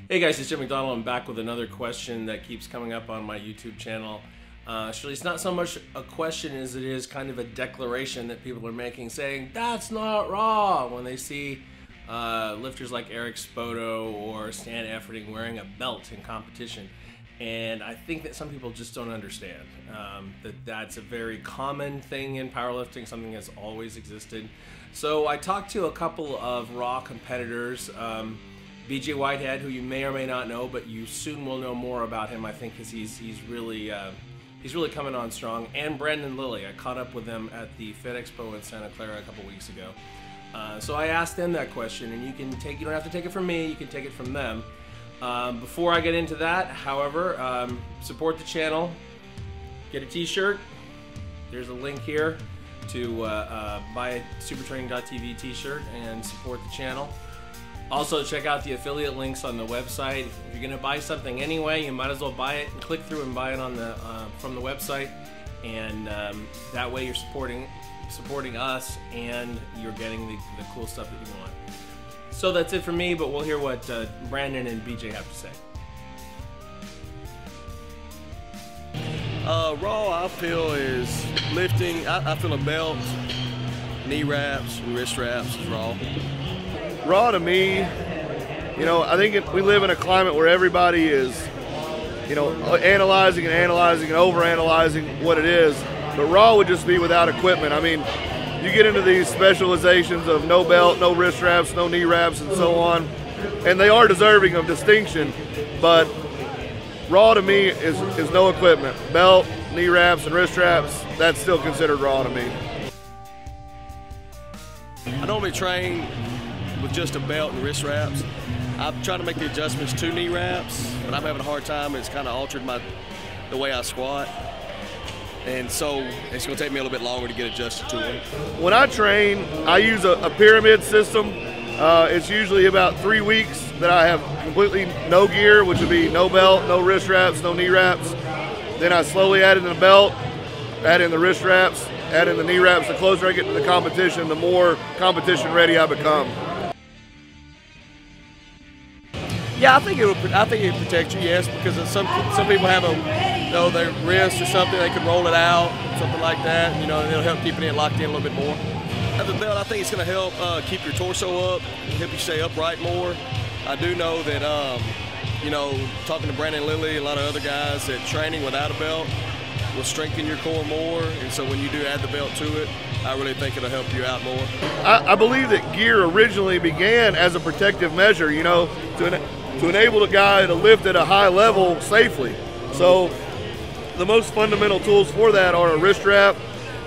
Hey guys, it's Jim McDonald. I'm back with another question that keeps coming up on my YouTube channel. Actually, it's not so much a question as it is kind of a declaration that people are making, saying that's not raw when they see lifters like Eric Spoto or Stan Efferding wearing a belt in competition. And I think that some people just don't understand that that's a very common thing in powerlifting, something that's always existed. So I talked to a couple of raw competitors, BJ Whitehead, who you may or may not know, but you soon will know more about him, I think, because he's really coming on strong. And Brandon Lilly, I caught up with them at the Fed Expo in Santa Clara a couple weeks ago. So I asked them that question, and you don't have to take it from me, you can take it from them. Before I get into that, however, support the channel, get a t-shirt. There's a link here to buy a supertraining.tv t-shirt and support the channel. Also, check out the affiliate links on the website. If you're going to buy something anyway, you might as well buy it and click through and buy it on the from the website, and that way you're supporting us and you're getting the cool stuff that you want. So that's it for me, but we'll hear what Brandon and BJ have to say. Raw, I feel, is lifting. I feel a belt, knee wraps, and wrist wraps is raw. Raw to me, I think we live in a climate where everybody is, analyzing and overanalyzing what it is. But raw would just be without equipment. I mean, you get into these specializations of no belt, no wrist wraps, no knee wraps, and so on, and they are deserving of distinction. But raw to me is no equipment. Belt, knee wraps, and wrist wraps, that's still considered raw to me. I normally train with just a belt and wrist wraps. I've tried to make the adjustments to knee wraps, but I'm having a hard time. It's kind of altered the way I squat, and so it's going to take me a little bit longer to get adjusted to them. When I train, I use a pyramid system. It's usually about 3 weeks that I have completely no gear, which would be no belt, no wrist wraps, no knee wraps. Then I slowly add in the belt, add in the wrist wraps, add in the knee wraps. The closer I get to the competition, the more competition ready I become. Yeah, I think it protects you, yes, because some people have their wrist or something, they can roll it out, something like that. It'll help keeping it locked in a little bit more. The belt, I think it's going to help keep your torso up, help you stay upright more. I do know that, talking to Brandon Lilly and a lot of other guys, that training without a belt will strengthen your core more, and so when you do add the belt to it, I really think it'll help you out more. I believe that gear originally began as a protective measure, to enable the guy to lift at a high level safely. So the most fundamental tools for that are a wrist wrap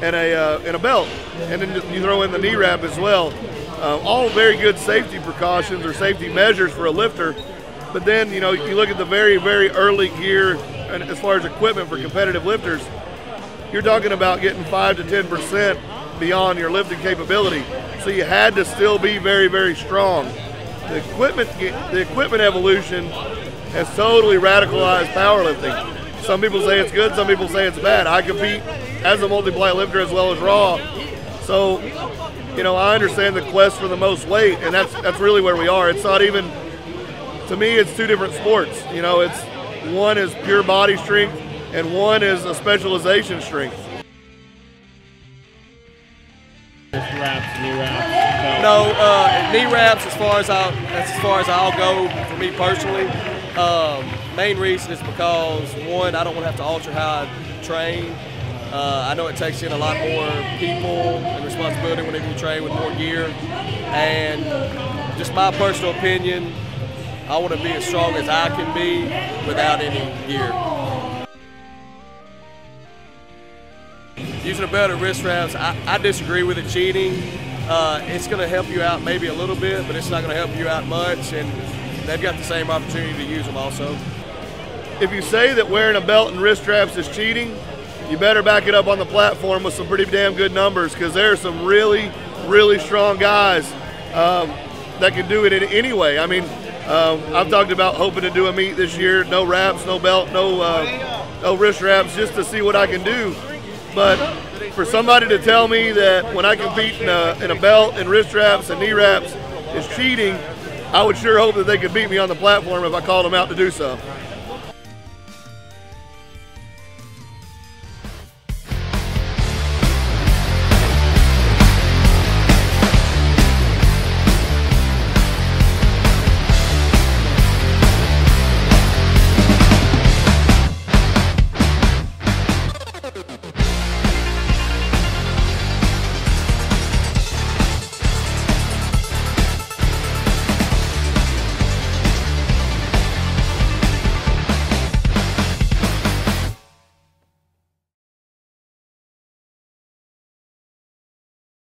and a belt, and then you throw in the knee wrap as well. All very good safety precautions or safety measures for a lifter. But then you look at the very, very early gear, and as far as equipment for competitive lifters, you're talking about getting 5 to 10% beyond your lifting capability. So you had to still be very, very strong. The equipment evolution has totally radicalized powerlifting. Some people say it's good, some people say it's bad. I compete as a multiply lifter as well as raw. So, I understand the quest for the most weight, and that's really where we are. It's not even, to me, it's two different sports. It's one is pure body strength and one is a specialization strength. Wraps, knee wraps. No, knee wraps that's as far as I'll go for me personally. Main reason is because, one, I don't want to have to alter how I train. I know it takes in a lot more people and responsibility whenever you train with more gear. And just my personal opinion, I want to be as strong as I can be without any gear. Using a belt or wrist wraps, I disagree with it cheating. It's going to help you out maybe a little bit, but it's not going to help you out much, and they've got the same opportunity to use them also. If you say that wearing a belt and wrist wraps is cheating, you better back it up on the platform with some pretty damn good numbers, because there are some really, really strong guys that can do it anyway. I mean, I've talked about hoping to do a meet this year, no wraps, no belt, no wrist wraps, just to see what I can do. But for somebody to tell me that when I compete in a belt and wrist wraps and knee wraps is cheating, I would sure hope that they could beat me on the platform if I called them out to do so.